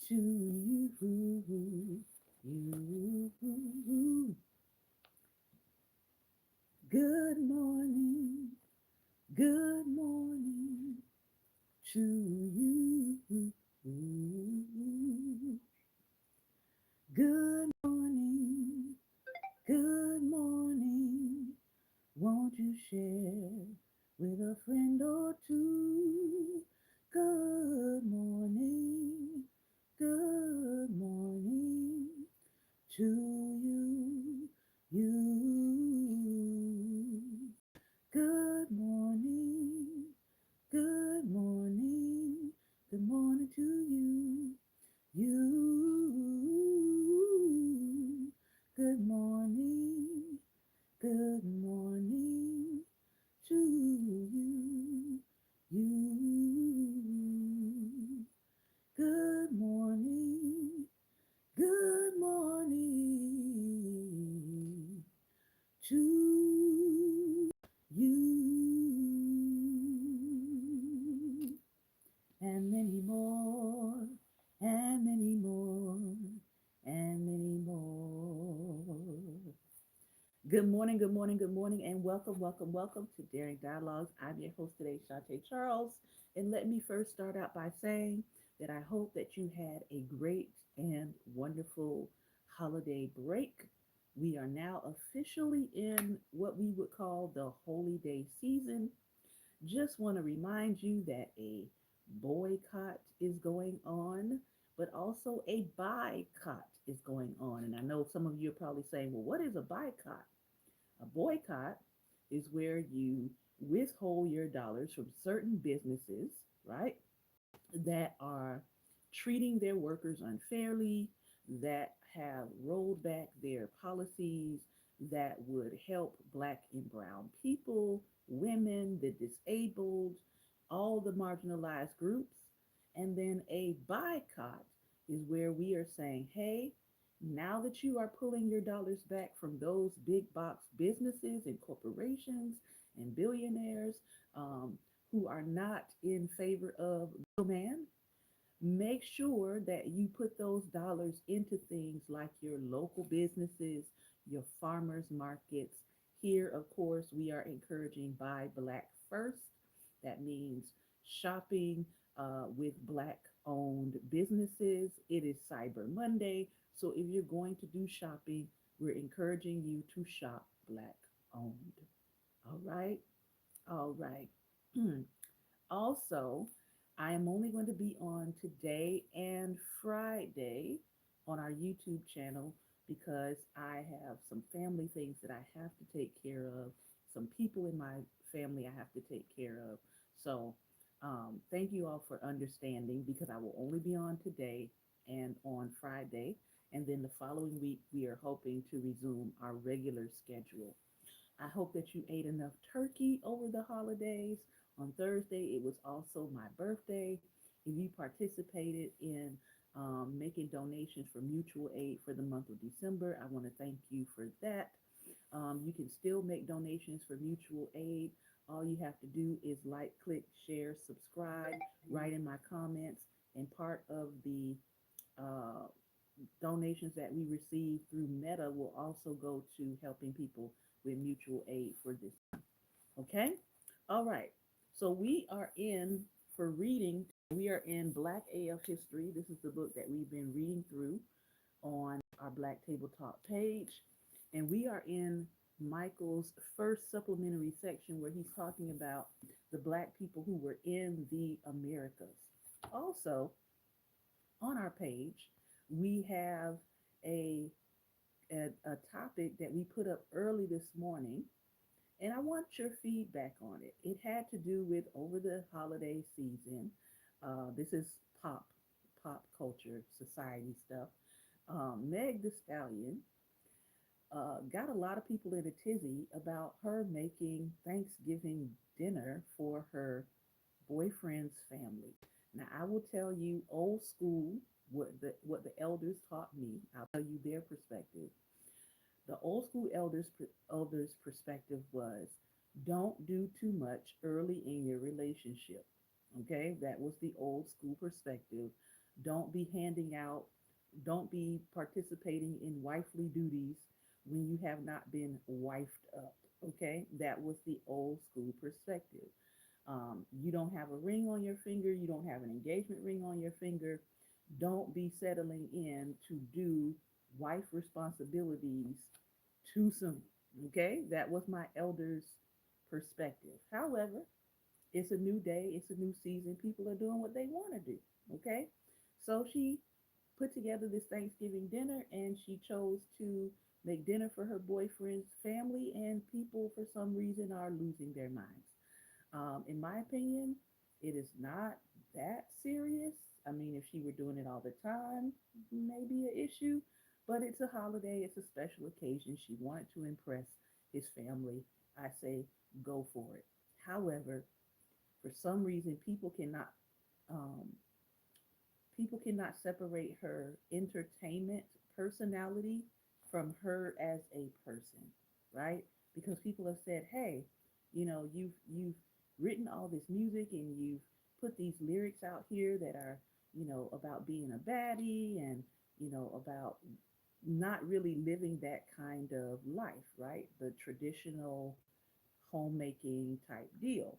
to you, you. Good morning, good morning to you. Good morning, good morning. Won't you share with a friend or two? Good morning, good morning to you, you. Good morning, good morning, good morning to you, you. Good morning, good morning to you, you. Good morning, good morning to you. And many more, and many more, and many more. Good morning, good morning, good morning, and welcome, welcome, welcome to Daring Dialogues. I'm your host today, Shante Charles. And let me first start out by saying that I hope that you had a great and wonderful holiday break. We are now officially in what we would call the holy day season. Just want to remind you that a boycott is going on, but also a buycott is going on. And I know some of you are probably saying, well, what is a boycott? A boycott is where you withhold your dollars from certain businesses, right, that are treating their workers unfairly, that have rolled back their policies that would help Black and Brown people, women, the disabled, all the marginalized groups. And then a boycott is where we are saying, hey, now that you are pulling your dollars back from those big box businesses and corporations and billionaires, um, who are not in favor of man, make sure that you put those dollars into things like your local businesses, your farmers markets. Here, of course, we are encouraging Buy Black First. That means shopping with Black owned businesses. It is Cyber Monday. So if you're going to do shopping, we're encouraging you to shop Black owned. All right. All right. Also, I am only going to be on today and Friday on our YouTube channel because I have some family things that I have to take care of, some people in my family I have to take care of. So, thank you all for understanding because I will only be on today and on Friday. And then the following week, we are hoping to resume our regular schedule. I hope that you ate enough turkey over the holidays. On Thursday, it was also my birthday. If you participated in making donations for mutual aid for the month of December, I want to thank you for that. You can still make donations for mutual aid. All you have to do is like, click, share, subscribe, write in my comments, and part of the uh, donations that we receive through Meta will also go to helping people with mutual aid for this. Okay? All right. So we are in for reading. We are in Black AF History. This is the book that we've been reading through on our Black Table Talk page. And we are in Michael's first supplementary section where he's talking about the Black people who were in the Americas. Also, on our page, we have a, a topic that we put up early this morning, and I want your feedback on it. It had to do with over the holiday season. This is pop culture, society stuff. Meg the Stallion got a lot of people in a tizzy about her making Thanksgiving dinner for her boyfriend's family. Now, I will tell you old school what the elders taught me. I'll tell you their perspective. The old school elders perspective was don't do too much early in your relationship. Okay, that was the old school perspective. Don't be handing out, don't be participating in wifely duties when you have not been wifed up. Okay, that was the old school perspective. You don't have a ring on your finger, you don't have an engagement ring on your finger. Don't be settling in to do wife responsibilities too soon. Okay, that was my elders' perspective. However, it's a new day, it's a new season. People are doing what they want to do. Okay, so she put together this Thanksgiving dinner and she chose to make dinner for her boyfriend's family, and people, for some reason, are losing their minds. In my opinion, it is not that serious. I mean, if she were doing it all the time, maybe an issue, but it's a holiday, it's a special occasion. She wanted to impress his family. I say go for it. However, for some reason, um, people cannot separate her entertainment personality from her as a person, right? Because people have said, "Hey, you've written all this music and you've put these lyrics out here that are, about being a baddie and, about not really living that kind of life, right? The traditional homemaking type deal."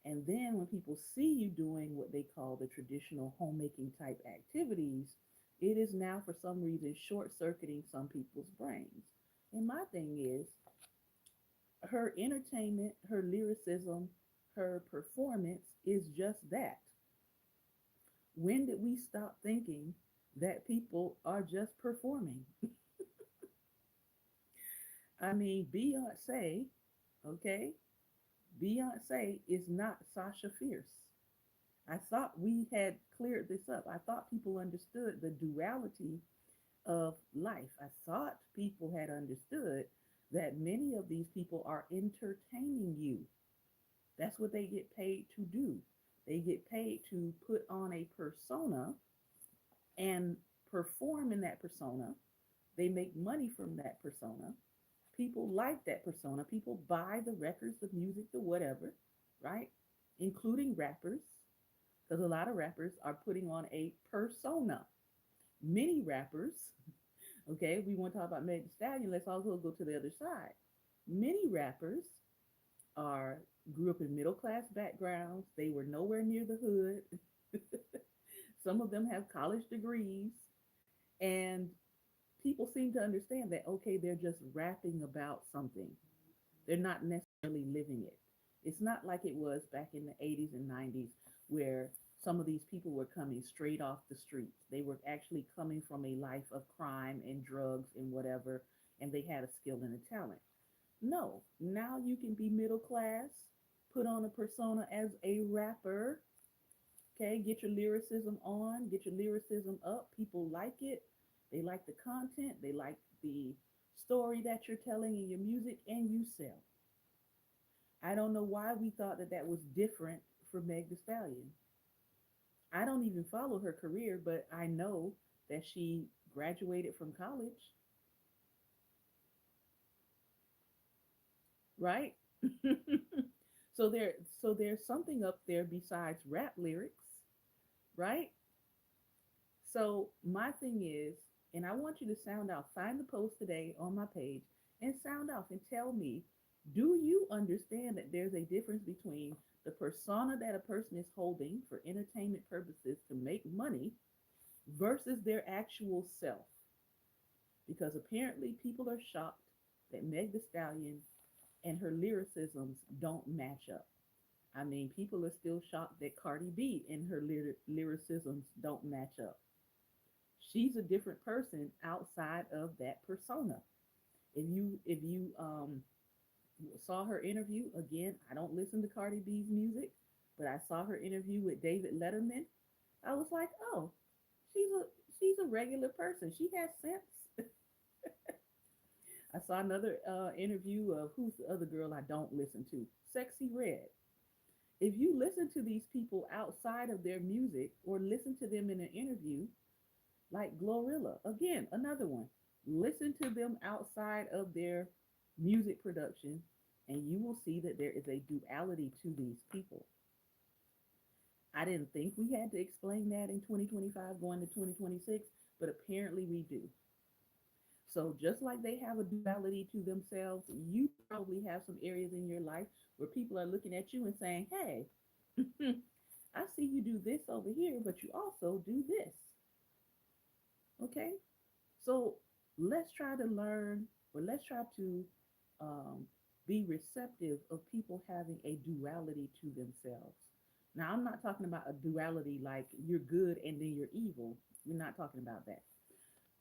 And then when people see you doing what they call the traditional homemaking type activities, it is now for some reason short circuiting some people's brains. And my thing is, her entertainment, her lyricism, her performance is just that. When did we stop thinking that people are just performing? I mean, Beyonce, okay? Beyonce is not Sasha Fierce. I thought we had cleared this up. I thought people understood the duality of life. I thought people had understood that many of these people are entertaining you. That's what they get paid to do. They get paid to put on a persona and perform in that persona. They make money from that persona. People like that persona. People buy the records, the music, the whatever, right? Including rappers, because a lot of rappers are putting on a persona. Many rappers, okay, we want to talk about Meg the Stallion, let's also go to the other side. Many rappers are grew up in middle class backgrounds. They were nowhere near the hood. Some of them have college degrees, and people seem to understand that okay, they're just rapping about something. They're not necessarily living it. It's not like it was back in the 80s and 90s where some of these people were coming straight off the streets. They were actually coming from a life of crime and drugs and whatever, and they had a skill and a talent. No, now you can be middle class, put on a persona as a rapper, okay? Get your lyricism on, get your lyricism up. People like it. They like the content, they like the story that you're telling in your music, and you sell. I don't know why we thought that that was different for Meg the Stallion. I don't even follow her career, but I know that she graduated from college, right? so there so there's something up there besides rap lyrics, right? So my thing is, and I want you to sound out, find the post today on my page and sound off and tell me, do you understand that there's a difference between the persona that a person is holding for entertainment purposes to make money versus their actual self? Because apparently people are shocked that Meg the Stallion and her lyricisms don't match up. I mean, people are still shocked that Cardi B and her lyricisms don't match up. She's a different person outside of that persona. If you saw her interview again, I don't listen to Cardi B's music, but I saw her interview with David Letterman. I was like, oh, she's a she's a regular person. She has sense. I saw another interview of who's the other girl I don't listen to, Sexxy Red. If you listen to these people outside of their music or listen to them in an interview, like Glorilla, again, another one, listen to them outside of their music production, and you will see that there is a duality to these people. I didn't think we had to explain that in 2025 going to 2026, but apparently we do. So just like they have a duality to themselves, you probably have some areas in your life where people are looking at you and saying, "Hey, I see you do this over here, but you also do this." Okay? So let's try to learn, or let's try to um, be receptive of people having a duality to themselves. Now, I'm not talking about a duality like you're good and then you're evil. We're not talking about that.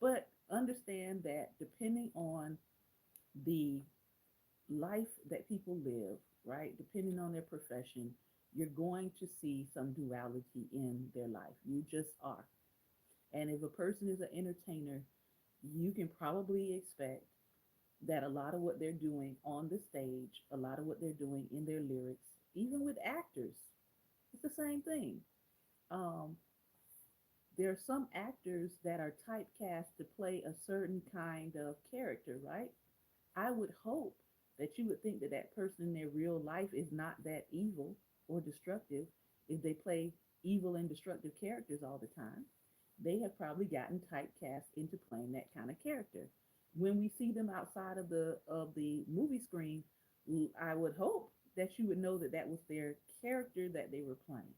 But understand that depending on the life that people live, right, depending on their profession, you're going to see some duality in their life. You just are. And if a person is an entertainer, you can probably expect that a lot of what they're doing on the stage, a lot of what they're doing in their lyrics, even with actors, it's the same thing. Um, there are some actors that are typecast to play a certain kind of character, right? I would hope that you would think that that person in their real life is not that evil or destructive if they play evil and destructive characters all the time. They have probably gotten typecast into playing that kind of character. When we see them outside of the movie screen, I would hope that you would know that that was their character that they were playing.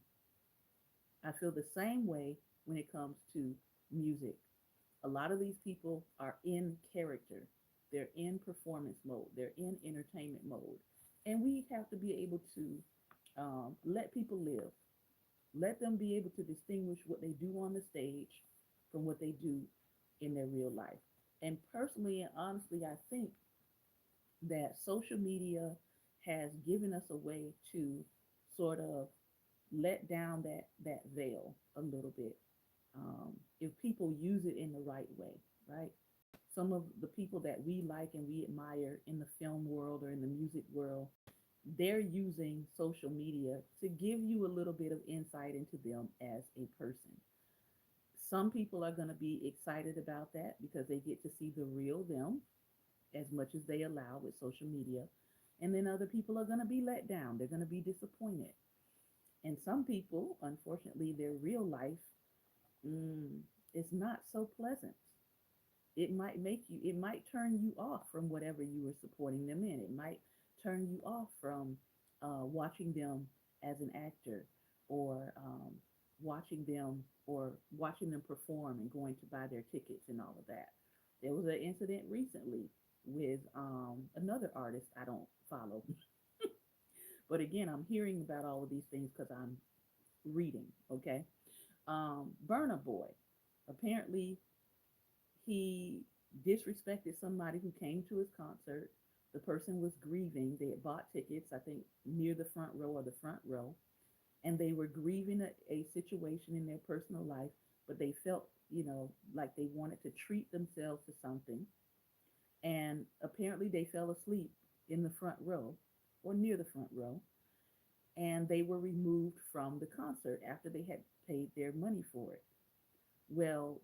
I feel the same way when it comes to music. A lot of these people are in character, they're in performance mode, they're in entertainment mode. And we have to be able to let people live, let them be able to distinguish what they do on the stage from what they do in their real life. And personally and honestly, I think that social media has given us a way to sort of let down that veil a little bit, if people use it in the right way, right? Some of the people that we like and we admire in the film world or in the music world, they're using social media to give you a little bit of insight into them as a person. Some people are going to be excited about that because they get to see the real them as much as they allow with social media. And then other people are going to be let down. They're going to be disappointed. And some people, unfortunately, their real life mm, is not so pleasant. It might turn you off from whatever you were supporting them in. It might turn you off from watching them as an actor, or watching them perform and going to buy their tickets and all of that. There was an incident recently with another artist I don't follow, but again, I'm hearing about all of these things because I'm reading. Okay, Burna Boy. Apparently, he disrespected somebody who came to his concert. The person was grieving. They had bought tickets, I think, near the front row or the front row, and they were grieving a situation in their personal life, but they felt, like they wanted to treat themselves to something. And apparently, they fell asleep in the front row or near the front row, and they were removed from the concert after they had paid their money for it. Well,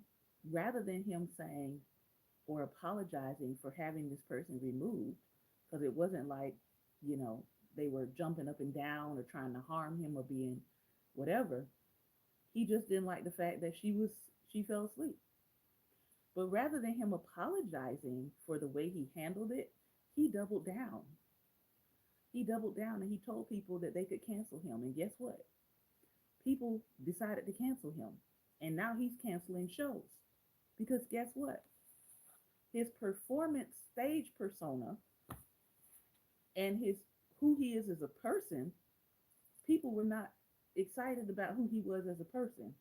rather than him saying, or apologizing for having this person removed, because it wasn't like, you know, they were jumping up and down or trying to harm him or being whatever. He just didn't like the fact that she fell asleep. But rather than him apologizing for the way he handled it, he doubled down. He doubled down and he told people that they could cancel him. And guess what? People decided to cancel him. And now he's canceling shows. Because guess what? His performance stage persona and his who he is as a person, people were not excited about who he was as a person.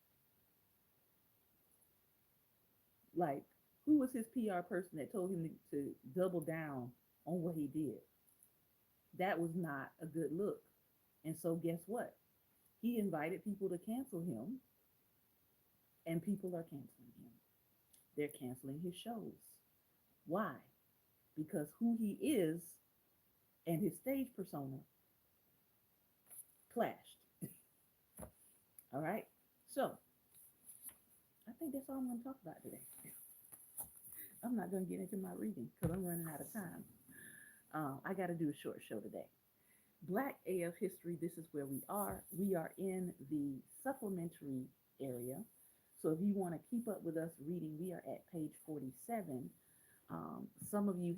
Like, who was his PR person that told him to double down on what he did? That was not a good look. And so, guess what? He invited people to cancel him, and people are canceling him. They're canceling his shows. Why? Because who he is and his stage persona clashed. All right. So I think that's all I'm going to talk about today. I'm not going to get into my reading because I'm running out of time. I got to do a short show today. Black AF history, this is where we are. We are in the supplementary area. So if you want to keep up with us reading, we are at page 47. Some of you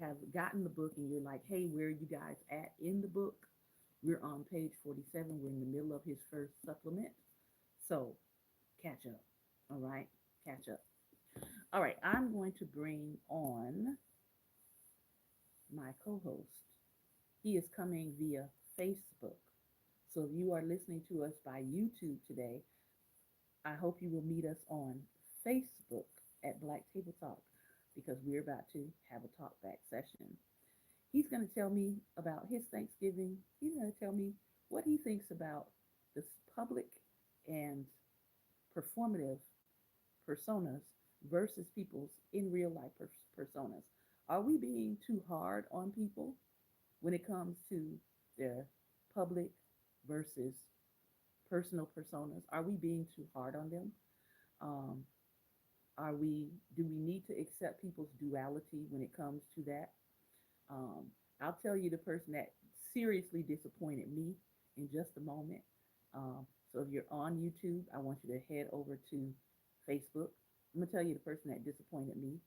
have gotten the book and you're like, hey, where are you guys at in the book? We're on page 47. We're in the middle of his first supplement. So catch up. All right, catch up. All right, I'm going to bring on my co host. He is coming via Facebook. So if you are listening to us by YouTube today, I hope you will meet us on Facebook at Black Table Talk because we're about to have a talk back session. He's going to tell me about his Thanksgiving. He's going to tell me what he thinks about this public and performative personas versus people's in real life personas. Are we being too hard on people when it comes to their public versus personal personas? Are we being too hard on them? Um, do we need to accept people's duality when it comes to that? Um, I'll tell you the person that seriously disappointed me in just a moment. So if you're on YouTube, I want you to head over to Facebook. I'm gonna tell you the person that disappointed me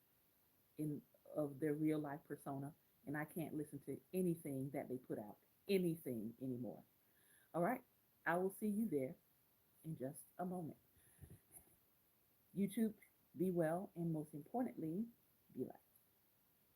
in of their real life persona, and I can't listen to anything that they put out, anything anymore. All right, I will see you there in just a moment. YouTube, be well, and most importantly, be light.